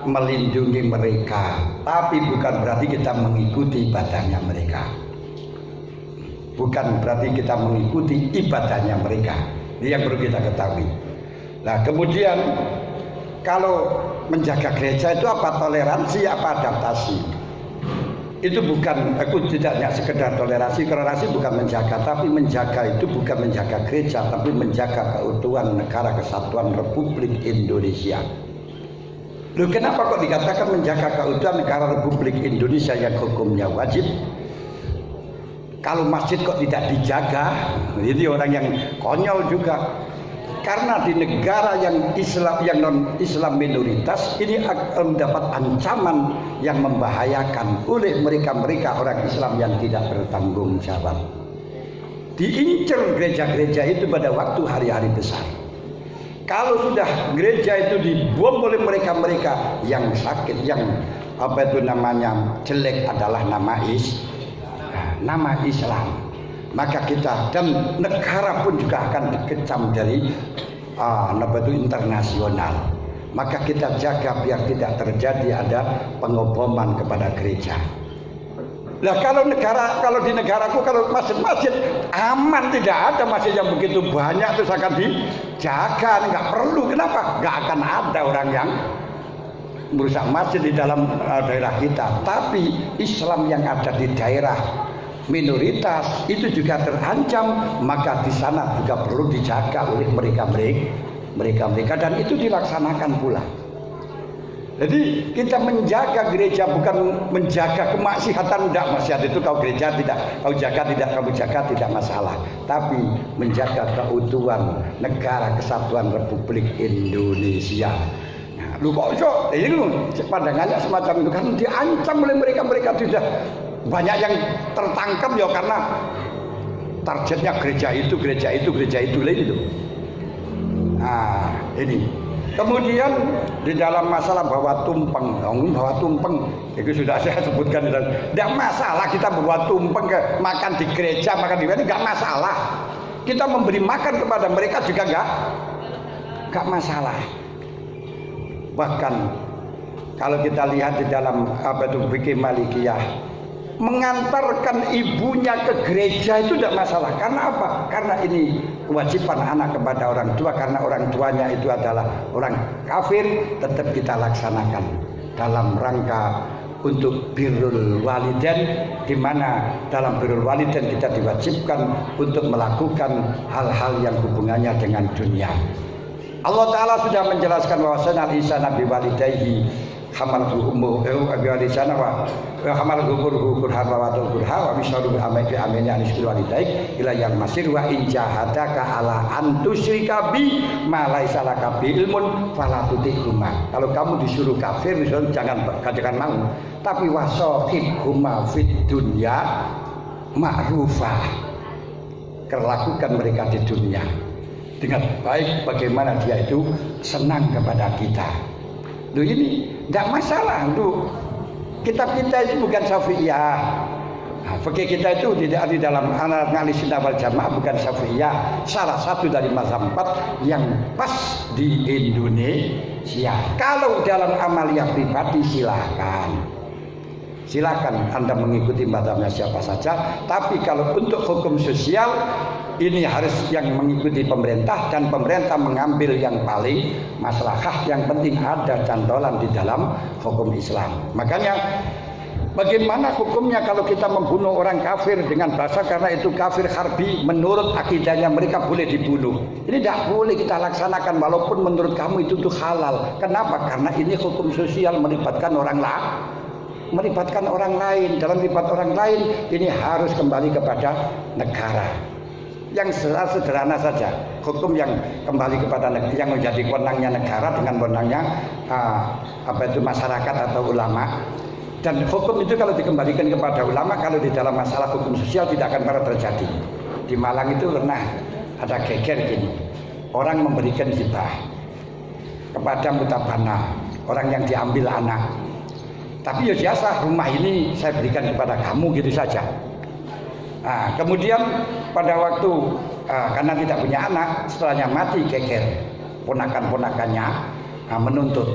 melindungi mereka, tapi bukan berarti kita mengikuti ibadahnya mereka. Bukan berarti kita mengikuti ibadahnya mereka. Ini yang perlu kita ketahui. Nah, kemudian kalau menjaga gereja itu apa? Toleransi apa adaptasi? Itu bukan, aku tidak hanya sekedar toleransi bukan menjaga, tapi menjaga itu bukan menjaga gereja, tapi menjaga keutuhan negara kesatuan Republik Indonesia. Loh, kenapa kok dikatakan menjaga keutuhan negara Republik Indonesia yang hukumnya wajib? Kalau masjid kok tidak dijaga? Ini orang yang konyol juga. Karena di negara yang Islam, yang non Islam minoritas, ini akan mendapat ancaman yang membahayakan oleh mereka orang Islam yang tidak bertanggung jawab. Diincar gereja-gereja itu pada waktu hari-hari besar. Kalau sudah gereja itu dibom oleh mereka yang sakit, yang jelek adalah nama Islam. Maka kita dan negara pun juga akan dikecam dari internasional. Maka kita jaga biar tidak terjadi ada pengoboman kepada gereja. Nah, kalau di negaraku, kalau masjid-masjid aman, tidak ada masjid yang begitu banyak terus akan dijaga, nggak perlu. Kenapa? Nggak akan ada orang yang merusak masjid di dalam daerah kita. Tapi Islam yang ada di daerah minoritas itu juga terancam, maka di sana juga perlu dijaga oleh mereka dan itu dilaksanakan pula. Jadi kita menjaga gereja bukan menjaga kemaksiatan, tidak. Maksiat itu kau gereja tidak, kau jaga tidak masalah, tapi menjaga keutuhan negara kesatuan Republik Indonesia. Nah, lu kok iso? Ini lu pandangannya semacam itu kan diancam oleh mereka sudah banyak yang tertangkap ya, karena targetnya gereja itu. Nah, ini Kemudian di dalam masalah bawa tumpeng itu sudah saya sebutkan. Tidak masalah kita bawa tumpeng ke makan di gereja, makan di mana, nggak masalah. Kita memberi makan kepada mereka juga nggak masalah. Bahkan kalau kita lihat di dalam fikih Malikiyah, mengantarkan ibunya ke gereja itu tidak masalah. Karena apa? Karena ini kewajiban anak kepada orang tua, karena orang tuanya itu adalah orang kafir, tetap kita laksanakan dalam rangka untuk birrul walidain, di mana dalam birrul walidain kita diwajibkan untuk melakukan hal-hal yang hubungannya dengan dunia. Allah Ta'ala sudah menjelaskan bahwasanya al-insana biwalidayhi hamalatu ummuhu biwalisana wa hamalatu ummuhu kurhan wa kurha wa misalu amai amene aniskul walidaik ila yang masir wa in jahadaka ala an tusyrika bi ma laisa laka bi ilmun fala tutihuma. Kalau kamu disuruh kafir jangan mau, tapi wasahibhuma fid dunya ma'rufah. Lakukan mereka di dunia dengan baik, bagaimana dia itu senang kepada kita. Loh, ini tidak masalah. Loh, kitab kita itu bukan Syafi'iyah. Fikih kita itu tidak di dalam analis sunnah wal jamaah, bukan Syafi'iyah. Salah satu dari mazhab 4 yang pas di Indonesia. Kalau dalam amaliyah pribadi silakan Anda mengikuti mazhabnya siapa saja. Tapi kalau untuk hukum sosial, ini harus yang mengikuti pemerintah, dan pemerintah mengambil yang paling maslahah. Yang penting ada cantolan di dalam hukum Islam. Makanya bagaimana hukumnya kalau kita membunuh orang kafir dengan bahasa karena itu kafir harbi, menurut akidahnya mereka boleh dibunuh. Ini tidak boleh kita laksanakan walaupun menurut kamu itu halal. Kenapa? Karena ini hukum sosial, melibatkan orang lain. Dalam melibat orang lain ini harus kembali kepada negara. Yang sederhana saja, hukum yang kembali kepada negara, yang menjadi wewenangnya negara dengan wewenangnya masyarakat atau ulama. Dan hukum itu kalau dikembalikan kepada ulama, kalau di dalam masalah hukum sosial tidak akan pernah terjadi. Di Malang itu pernah ada geger gini, orang memberikan hibah kepada mutabana, orang yang diambil anak. Tapi ya biasa, rumah ini saya berikan kepada kamu gitu saja. Nah, kemudian pada waktu karena tidak punya anak, setelahnya mati geger, ponakan-ponakannya menuntut.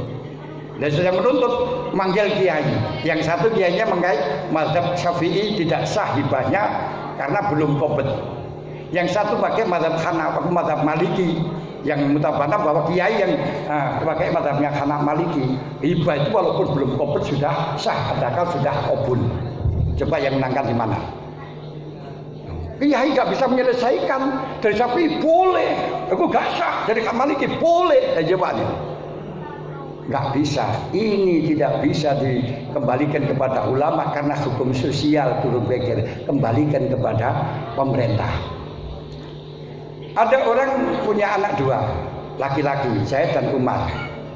Dan sudah menuntut, manggil kiai. Yang satu kiainya mengait mazhab Syafi'i tidak sah hibahnya karena belum kompet. Yang satu pakai mazhab Hanafi, mazhab Maliki. Yang mutabana bahwa kiai yang pakai mazhabnya Hanafi Maliki, hibah itu walaupun belum kompet sudah sah, adakah sudah kabul. Coba yang menangkan di mana? Kiai nggak bisa menyelesaikan. Dari Syafi'i boleh, aku nggak sah. Dari Maliki boleh. Jawabannya nggak bisa. Ini tidak bisa dikembalikan kepada ulama karena hukum sosial turun pikir. Kembalikan kepada pemerintah. Ada orang punya anak 2, laki-laki, Zaid dan Umar.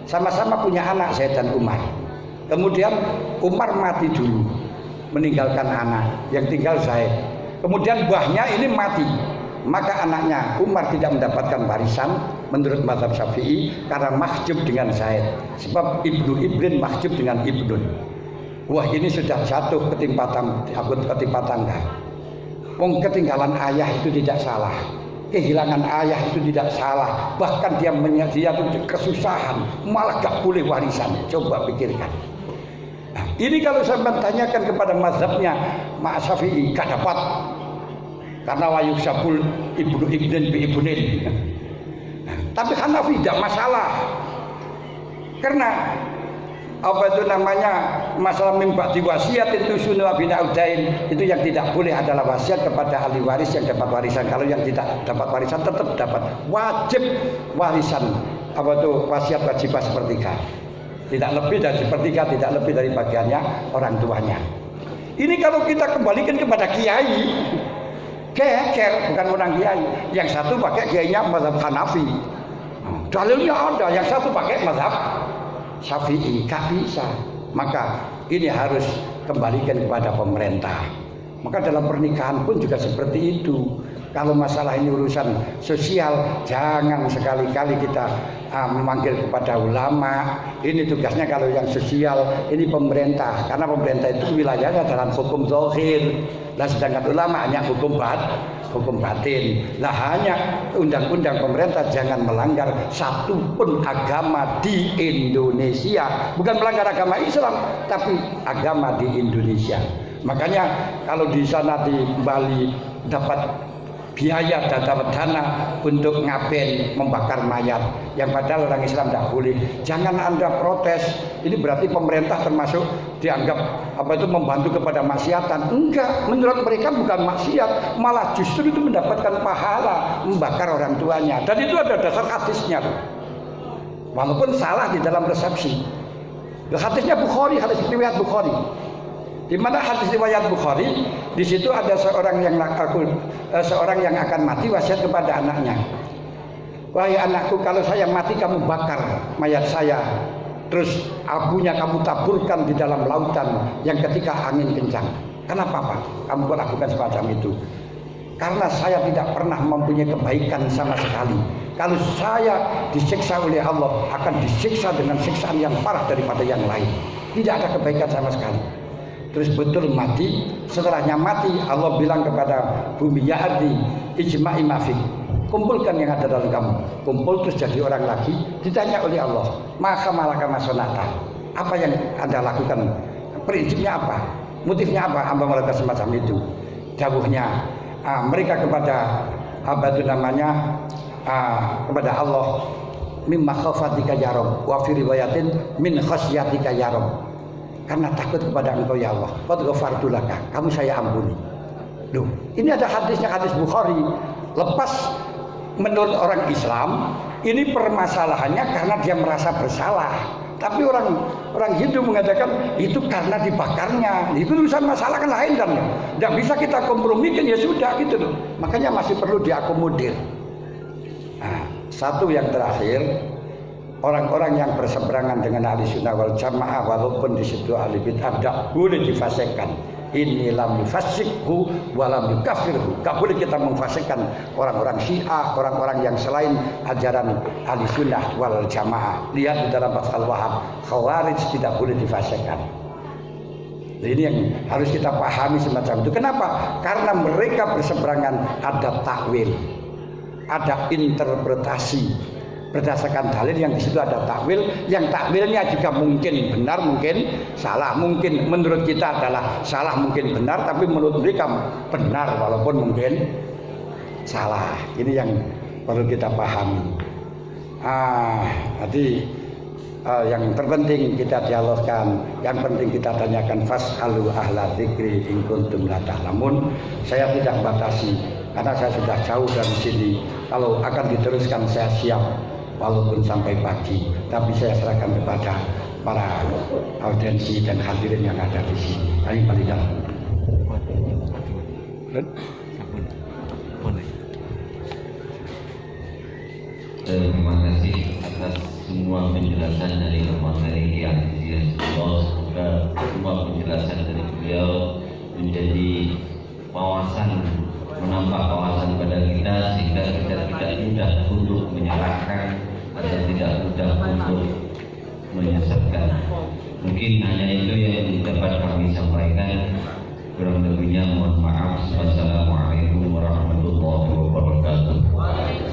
Sama-sama punya anak Zaid dan Umar. Kemudian Umar mati dulu, meninggalkan anak, yang tinggal Zaid. Kemudian buahnya ini mati, maka anaknya Umar tidak mendapatkan warisan menurut mazhab Syafi'i karena mahjub dengan Zaid. Sebab Ibnu Ibrin mahjub dengan Ibnun. Wah, ini sudah jatuh ketimpa tangga. Wong ketinggalan ayah itu tidak salah, kehilangan ayah itu tidak salah. Bahkan dia kesusahan, malah gak boleh warisan. Coba pikirkan. Nah, ini kalau saya bertanyakan kepada mazhabnya Mak Syafi'i, gak dapat. Karena wayuk sabul Ibnu Ibnin bi Ibnin. Nah, tapi Hanafi tidak masalah. Karena masalah mimba diwasiat itu sunnah bin Audain, itu yang tidak boleh adalah wasiat kepada ahli waris yang dapat warisan. Kalau yang tidak dapat warisan tetap dapat wajib warisan wasiat wajibah sepertiga, tidak lebih dari sepertiga, tidak lebih dari bagiannya orang tuanya. Ini kalau kita kembalikan kepada kiai, geger, bukan orang kiai. Yang satu pakai kiainya mazhab Hanafi, dalilnya ada. Yang satu pakai mazhab Syafi'i, gak bisa. Maka ini harus kembalikan kepada pemerintah. Maka dalam pernikahan pun juga seperti itu. Kalau masalah ini urusan sosial, jangan sekali-kali kita memanggil kepada ulama. Ini tugasnya kalau yang sosial, ini pemerintah. Karena pemerintah itu wilayahnya dalam hukum zahir. Nah, sedangkan ulama hanya hukum batin. Nah, hanya undang-undang pemerintah jangan melanggar satu pun agama di Indonesia. Bukan melanggar agama Islam, tapi agama di Indonesia. Makanya kalau di sana di Bali dapat biaya dan dapat dana untuk ngaben membakar mayat yang padahal orang Islam tidak boleh. Jangan Anda protes. Ini berarti pemerintah termasuk dianggap membantu kepada maksiatan. Enggak, menurut mereka bukan maksiat, malah justru itu mendapatkan pahala membakar orang tuanya. Dan itu ada dasar hadisnya. Walaupun salah di dalam resepsi. Hadisnya Bukhari, hadis riwayat Bukhari. Di mana hadis riwayat Bukhari, di situ ada seorang yang akan mati wasiat kepada anaknya. Wahai anakku, kalau saya mati kamu bakar mayat saya. Terus abunya kamu taburkan di dalam lautan yang ketika angin kencang. Kenapa Pak? Kamu lakukan semacam itu. Karena saya tidak pernah mempunyai kebaikan sama sekali. Kalau saya disiksa oleh Allah, akan disiksa dengan siksaan yang parah daripada yang lain. Tidak ada kebaikan sama sekali. Terus betul mati. Setelahnya mati, Allah bilang kepada bumi, ya ardi ijma'i mafik, kumpulkan yang ada dalam kamu. Kumpul terus jadi orang lagi. Ditanya oleh Allah, maka malaka masonata, apa yang Anda lakukan? Prinsipnya apa? Motifnya apa? Amba melakukan semacam itu. Dawuhnya mereka kepada kepada Allah, mimma khafatika ya Rabb, wa fi riwayatin min khasyatika ya Rabb. Karena takut kepada Engkau ya Allah. Qad ghafartu laka, kamu saya ampuni. Loh, ini ada hadisnya, hadis Bukhari. Lepas menurut orang Islam, ini permasalahannya karena dia merasa bersalah. Tapi orang Hindu mengatakan itu karena dibakarnya. Itu urusan masalah kan lain kan. Tidak bisa kita kompromikan, ya sudah gitu loh. Makanya masih perlu diakomodir. Nah, satu yang terakhir, orang-orang yang berseberangan dengan ahli sunnah wal jamaah walaupun di situ ahli bid'ah tidak boleh difasikkan. Ini lam yufasikhu wa lam yukafirhu. Tidak boleh kita memfasikkan orang-orang Syiah, orang-orang yang selain ajaran ahli sunnah wal jamaah. Lihat di dalam Fathul Wahab, Khawarij tidak boleh difasikkan. Ini yang harus kita pahami semacam itu. Kenapa? Karena mereka berseberangan, ada takwil, ada interpretasi. Berdasarkan dalil yang di situ ada takwil, yang takwilnya juga mungkin benar, mungkin salah, mungkin menurut kita adalah salah, mungkin benar, tapi menurut mereka benar walaupun mungkin salah. Ini yang perlu kita pahami. Yang terpenting kita dialogkan, yang penting kita tanyakan fas'alu ahla dzikri in kuntum la ta'lamun. Saya tidak batasi karena saya sudah jauh dari sini. Kalau akan diteruskan saya siap. Walaupun sampai pagi, tapi saya serahkan kepada para audiensi dan hadirin yang ada di sini. Kami paling dalam. Terima kasih atas semua penjelasan dari materi yang dijelaskan. Semoga semua penjelasan dari beliau menjadi wawasan, menambah wawasan pada kita sehingga kita tidak mudah untuk menyalahkan atau tidak mudah untuk menyesatkan. Mungkin hanya itu yang dapat kami sampaikan. Kurang lebihnya mohon maaf. Wassalamualaikum warahmatullahi wabarakatuh.